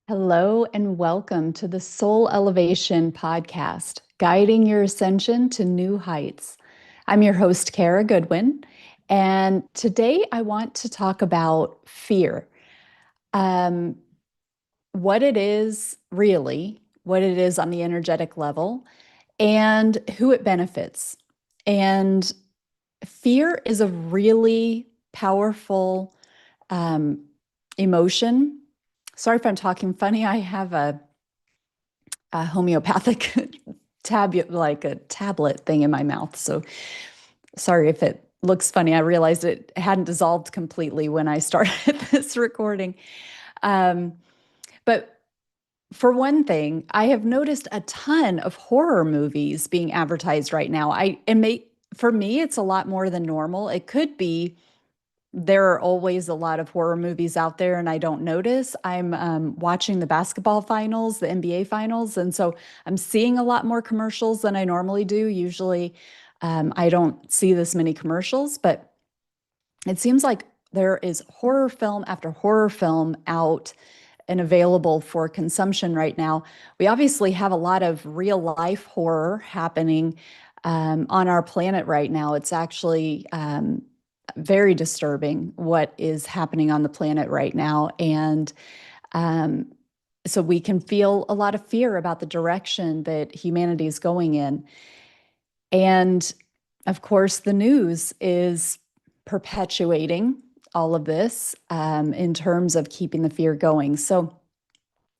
Hello and welcome to the Soul Elevation podcast, guiding your ascension to new heights. I'm your host, Kara Goodwin, and today I want to talk about fear. Um, what it is really, what it is on the energetic level, and who it benefits. And fear is a really powerful um, emotion. Sorry if I'm talking funny. I have a homeopathic like a tablet thing in my mouth. So sorry if it looks funny. I realized it hadn't dissolved completely when I started this recording. Um, but for one thing, I have noticed a ton of horror movies being advertised right now. For me, it's a lot more than normal. It could be there are always a lot of horror movies out there and I don't notice. I'm watching the basketball finals, the NBA finals, and so I'm seeing a lot more commercials than I normally do. Usually, I don't see this many commercials, but it seems like there is horror film after horror film out and available for consumption right now. We obviously have a lot of real life horror happening on our planet right now. It's actually very disturbing what is happening on the planet right now. And um, so we can feel a lot of fear about the direction that humanity is going in. And of course, the news is perpetuating all of this in terms of keeping the fear going. So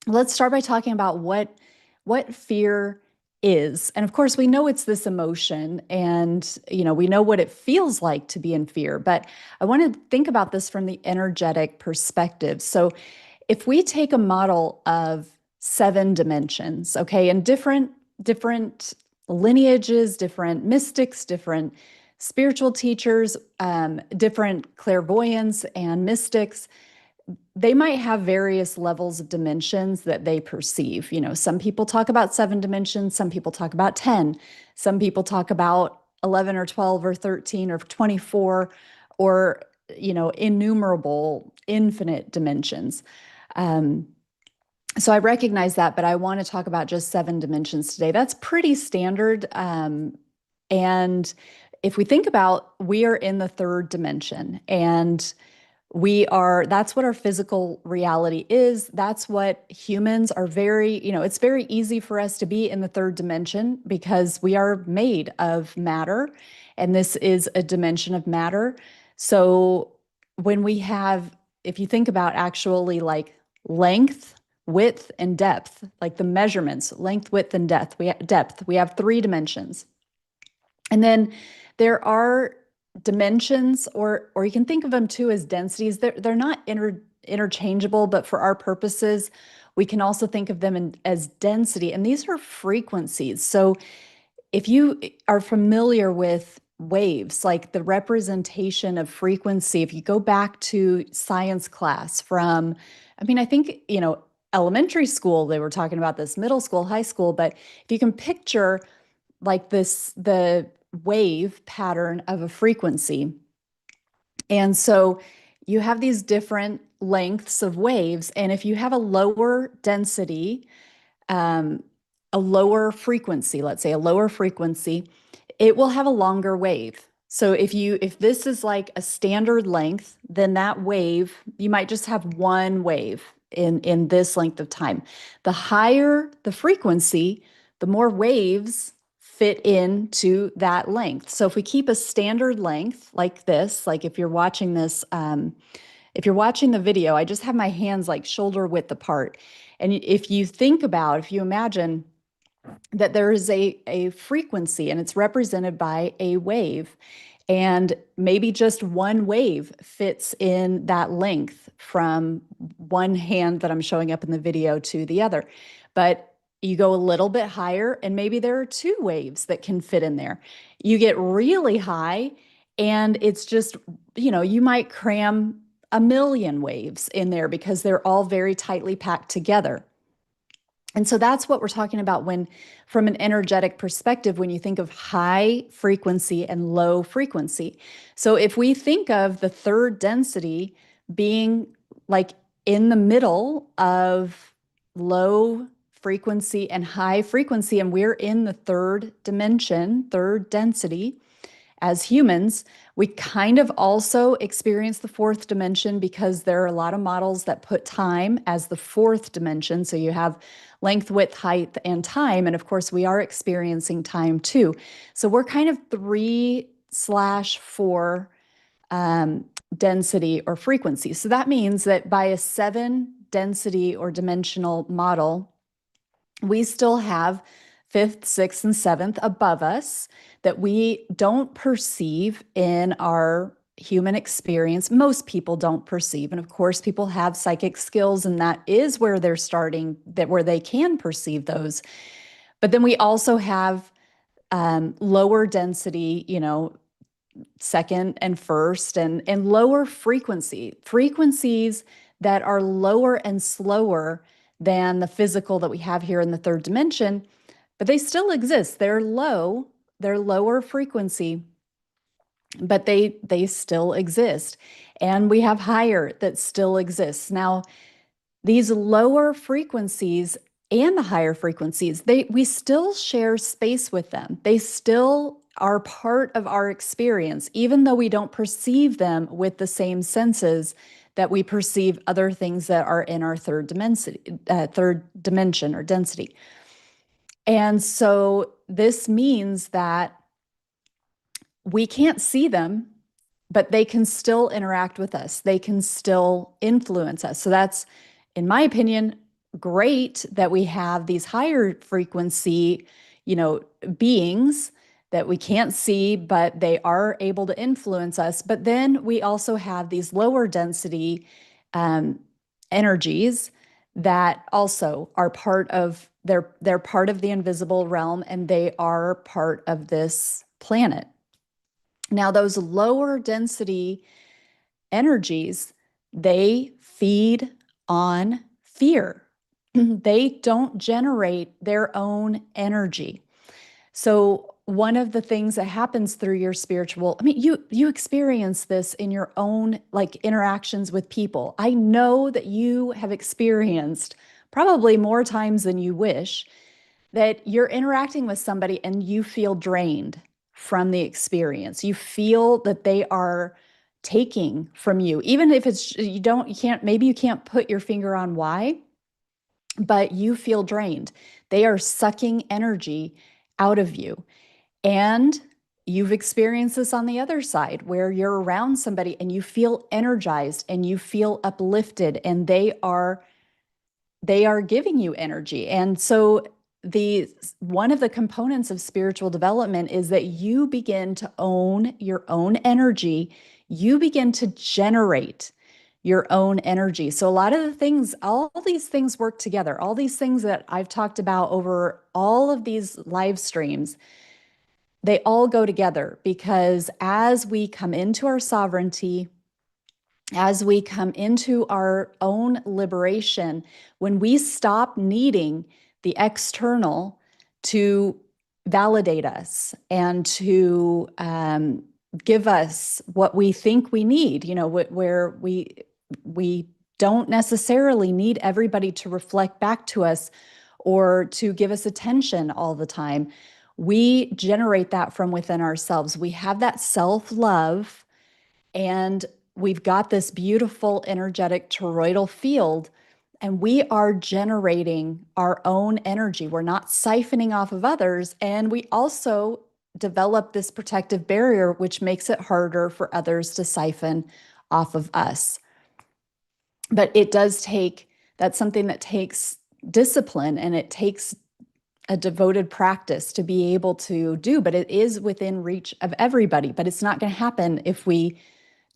let's start by talking about what fear is. And of course, we know it's this emotion and we know what it feels like to be in fear, but I want to think about this from the energetic perspective. So if we take a model of seven dimensions, okay, and different lineages, different mystics, different spiritual teachers, different clairvoyants and mystics, they might have various levels of dimensions that they perceive. Some people talk about seven dimensions, some people talk about 10, some people talk about 11 or 12 or 13 or 24 or, innumerable, infinite dimensions. Um, so I recognize that, but I want to talk about just seven dimensions today. That's pretty standard. And if we think about, we are in the third dimension and that's what our physical reality is. That's what humans are it's very easy for us to be in the third dimension because we are made of matter, and this is a dimension of matter. So if you think about actually like length, width, and depth, like the measurements, length, width, and depth, we have three dimensions. And then there are dimensions, or you can think of them too as densities. They're not interchangeable, but for our purposes, we can also think of them as density. And these are frequencies. So if you are familiar with waves, like the representation of frequency, if you go back to science class I think, elementary school, they were talking about this, middle school, high school, but if you can picture like the wave pattern of a frequency. And so you have these different lengths of waves. And if you have a lower density, a lower frequency, let's say a lower frequency, it will have a longer wave. So if this is like a standard length, then that wave, you might just have one wave in this length of time. The higher the frequency, the more waves fit into that length. So if we keep a standard length like this, like if you're watching this, if you're watching the video, I just have my hands like shoulder width apart. And if you imagine that there is a frequency and it's represented by a wave, and maybe just one wave fits in that length from one hand that I'm showing up in the video to the other. But you go a little bit higher, and maybe there are two waves that can fit in there. You get really high, and it's just, you might cram a million waves in there because they're all very tightly packed together. And so that's what we're talking about from an energetic perspective, when you think of high frequency and low frequency. So if we think of the third density being like in the middle of low frequency and high frequency, and we're in the third dimension, third density. As humans, we kind of also experience the fourth dimension because there are a lot of models that put time as the fourth dimension. So you have length, width, height, and time. And of course, we are experiencing time too. So we're kind of 3/4 density or frequency. So that means that by a 7 density or dimensional model, we still have fifth, sixth, and seventh above us that we don't perceive in our human experience. Most people don't perceive. And of course, people have psychic skills, and that is where they're starting, that where they can perceive those. But then we also have lower density, second and first, and lower frequencies that are lower and slower than the physical that we have here in the third dimension, but they still exist. They're lower frequency, but they still exist. And we have higher that still exists. Now, these lower frequencies and the higher frequencies, we still share space with them. They still are part of our experience, even though we don't perceive them with the same senses that we perceive other things that are in our third dimension or density. And so this means that we can't see them, but they can still interact with us. They can still influence us. So that's, in my opinion, great that we have these higher frequency, beings that we can't see, but they are able to influence us. But then we also have these lower density energies that also are part of they're part of the invisible realm, and they are part of this planet. Now, those lower density energies, they feed on fear. They don't generate their own energy. So one of the things that happens through your spiritual, you experience this in your own like interactions with people. I know that you have experienced probably more times than you wish that you're interacting with somebody and you feel drained from the experience. You feel that they are taking from you, even if maybe you can't put your finger on why, but you feel drained. They are sucking energy out of you. And you've experienced this on the other side where you're around somebody and you feel energized and you feel uplifted, and they are giving you energy. And so one of the components of spiritual development is that you begin to own your own energy. You begin to generate your own energy. So a lot of the things, all these things work together. All these things that I've talked about over all of these live streams, they all go together, because as we come into our sovereignty, as we come into our own liberation, when we stop needing the external to validate us and to give us what we think we need, where we don't necessarily need everybody to reflect back to us or to give us attention all the time. We generate that from within ourselves. We have that self-love, and we've got this beautiful energetic toroidal field, and we are generating our own energy. We're not siphoning off of others. And we also develop this protective barrier, which makes it harder for others to siphon off of us. But that's something that takes discipline, and it takes a devoted practice to be able to do, but it is within reach of everybody. But it's not going to happen if we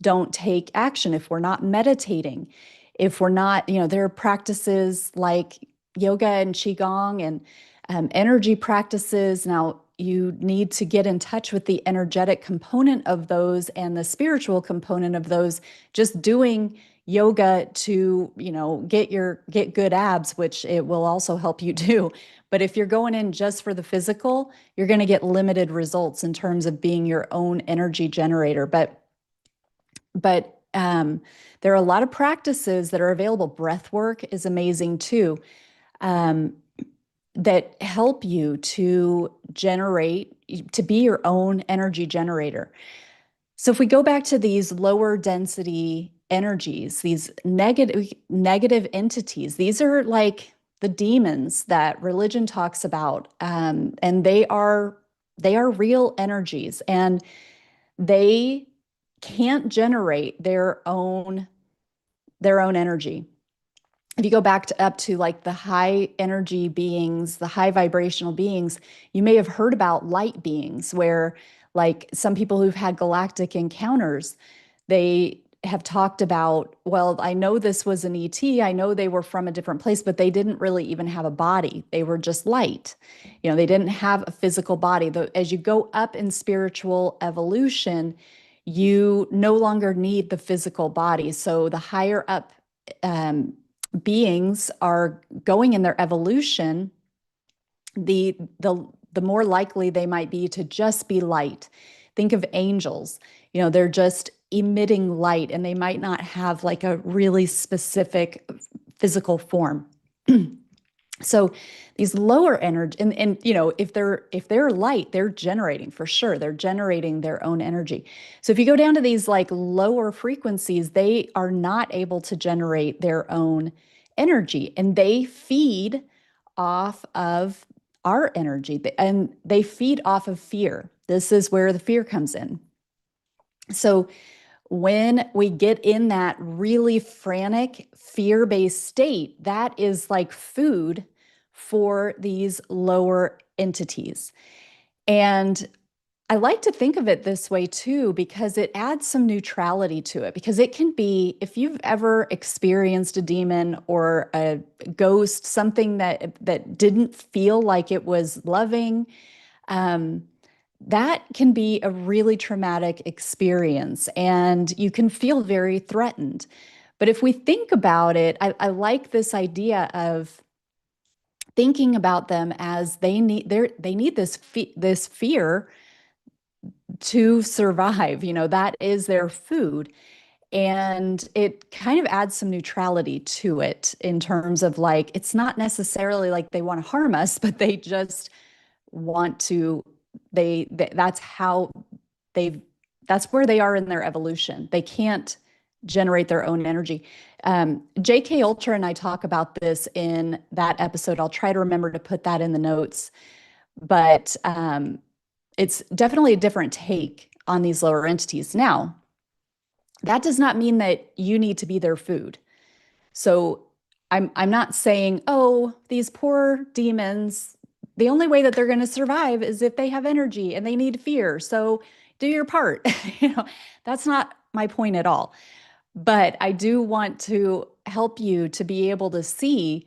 don't take action, if we're not meditating, if we're not, there are practices like yoga and qigong and energy practices. Now, you need to get in touch with the energetic component of those and the spiritual component of those. Just doing yoga to, get good abs, which it will also help you do. But if you're going in just for the physical, you're going to get limited results in terms of being your own energy generator. But there are a lot of practices that are available. Breathwork is amazing too. um, that help you to generate, to be your own energy generator. So if we go back to these lower density energies, these negative entities, these are like the demons that religion talks about, and they are real energies, and they can't generate their own energy. If you go back to up to like the high energy beings, the high vibrational beings, you may have heard about light beings where like some people who've had galactic encounters, they have talked about, well, I know this was an ET, I know they were from a different place, but they didn't really even have a body. They were just light. They didn't have a physical body. As you go up in spiritual evolution, you no longer need the physical body. So the higher up um, beings are going in their evolution, the the the more likely they might be to just be light. Think of angels. They're just emitting light, and they might not have like a really specific physical form. So these lower energy, and if they're light, they're generating for sure. They're generating their own energy. So if you go down to these like lower frequencies, they are not able to generate their own energy, and they feed off of our energy, and they feed off of fear. This is where the fear comes in. So when we get in that really frantic, fear-based state, that is like food for these lower entities. And I like to think of it this way too, because it adds some neutrality to it. Because it can be, if you've ever experienced a demon or a ghost, something that didn't feel like it was loving, um, that can be a really traumatic experience, and you can feel very threatened. But if we think about it, I like this idea of thinking about them as they need this fear to survive. That is their food. And it kind of adds some neutrality to it in terms of like, it's not necessarily like they want to harm us, but they just want to, that's how they've, that's where they are in their evolution. They can't generate their own energy. JK Ultra and I talk about this in that episode. I'll try to remember to put that in the notes, but it's definitely a different take on these lower entities. Now, that does not mean that you need to be their food. So I'm not saying, oh, these poor demons, the only way that they're going to survive is if they have energy and they need fear. So do your part. That's not my point at all. But I do want to help you to be able to see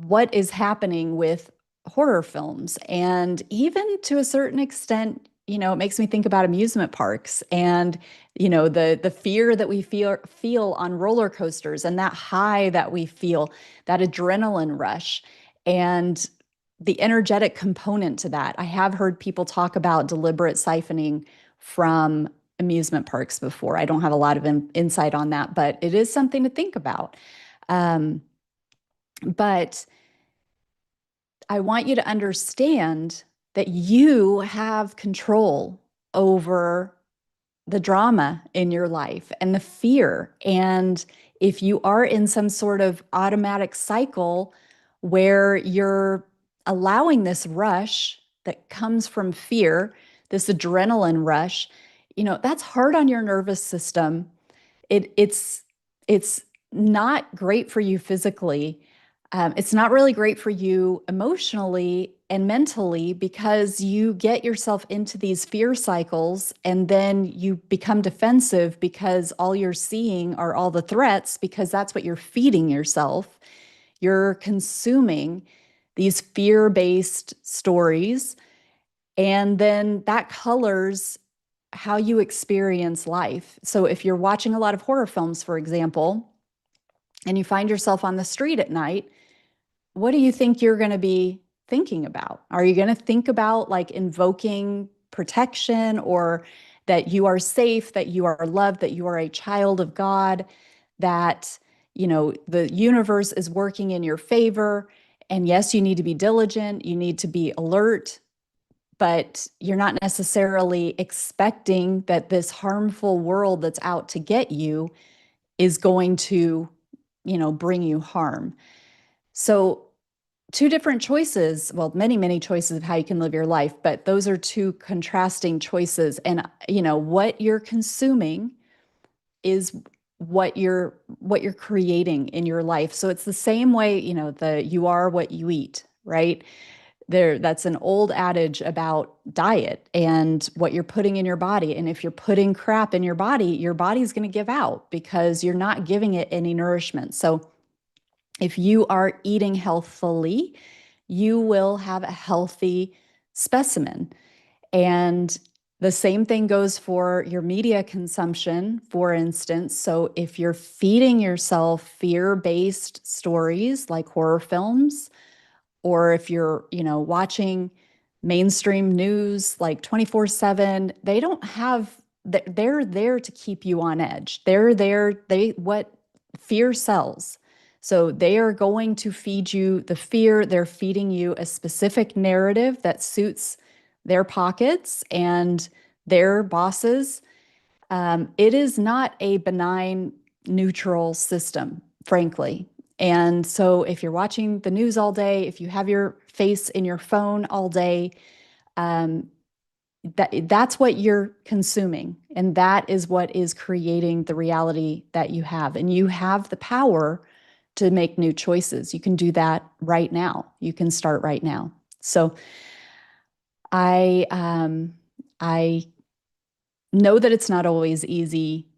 what is happening with horror films. And even to a certain extent, it makes me think about amusement parks and, the fear that we feel on roller coasters, and that high that we feel, that adrenaline rush, and the energetic component to that. I have heard people talk about deliberate siphoning from amusement parks before. I don't have a lot of insight on that, but it is something to think about. But I want you to understand that you have control over the drama in your life and the fear. And if you are in some sort of automatic cycle where you're allowing this rush that comes from fear, this adrenaline rush, that's hard on your nervous system. It's not great for you physically. It's not really great for you emotionally and mentally, because you get yourself into these fear cycles, and then you become defensive because all you're seeing are all the threats, because that's what you're feeding yourself. You're consuming these fear-based stories, and then that colors how you experience life. So if you're watching a lot of horror films, for example, and you find yourself on the street at night, what do you think you're going to be thinking about? Are you going to think about like invoking protection, or that you are safe, that you are loved, that you are a child of God, that the universe is working in your favor. And yes, you need to be diligent, you need to be alert, but you're not necessarily expecting that this harmful world that's out to get you is going to, bring you harm. So, two different choices, well, many, many choices of how you can live your life, but those are two contrasting choices. And, what you're consuming is what you're creating in your life. So it's the same way, the you are what you eat, right? That's an old adage about diet and what you're putting in your body. And if you're putting crap in your body's going to give out because you're not giving it any nourishment. So if you are eating healthfully, you will have a healthy specimen. And the same thing goes for your media consumption, for instance. So if you're feeding yourself fear-based stories like horror films, or if you're, watching mainstream news like 24/7, they don't have, they're there to keep you on edge. They're there, what fear sells. So they are going to feed you the fear. They're feeding you a specific narrative that suits their pockets and their bosses. It is not a benign, neutral system, frankly. And so, if you're watching the news all day, if you have your face in your phone all day, um, that's what you're consuming. And that is what is creating the reality that you have. And you have the power to make new choices. You can do that right now. You can start right now. So, I, um, I know that it's not always easy.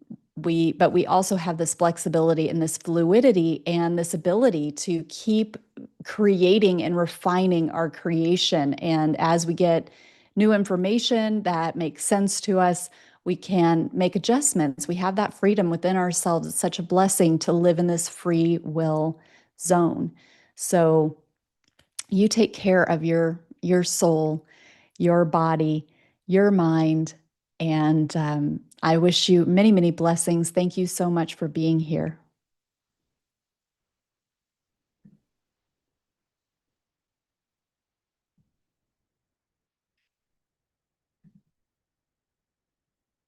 But we also have this flexibility and this fluidity and this ability to keep creating and refining our creation. And as we get new information that makes sense to us, we can make adjustments. We have that freedom within ourselves. It's such a blessing to live in this free will zone. So you take care of your soul, your body, your mind, and I wish you many, many blessings. Thank you so much for being here.